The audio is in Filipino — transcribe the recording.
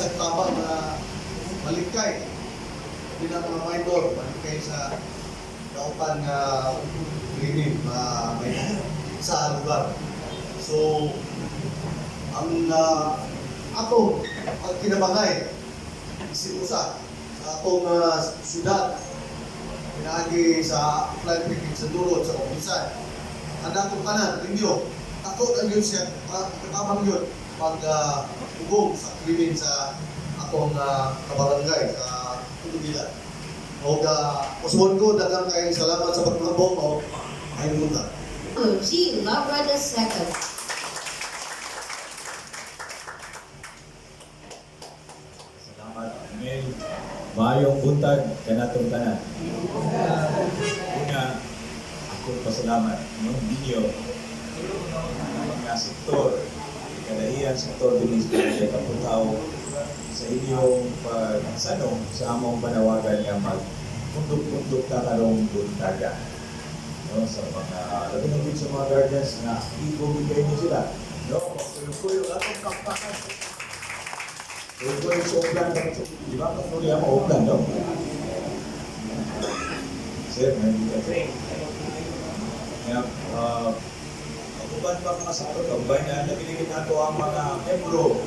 sa tabang na malikay. Bilang mga minor, malikay sa kaupan nga klinik may sa lugar. So, ang atong pagkinabangay, isinusa sa atong syudad, pinagi sa flight picking sa durot, sa opisan. Ang atong kanan, ninyo, ako ang yun siya, katabang yun, pag-ugong sa krimen sa atong kabarangay, sa Tulugila. O usuon ko, dagang kayong salamat sa pagmabong o ayun muna. G. Labrada II. Salamat, Mel. Mayong buntag, kanatong tanan. Una, ako pasalamat ng inyo mga sektor, kadahiyan sektor din sa kaputaw sa inyong pagsanong sa among panawagan nga mag-pundok-pundok na karong buntaga. No, sa mga labi na din sa mga guardians na ibumigay niyo sila. No, kuyo-kuyo atong kampakan. Kuyo-kuyo sa Oakland, di ba? Patuloy ang Oakland, no? Sir, nandito ito. Kaya, uban pa mga sakot, ang bayan na nabiligin nato ang mga membro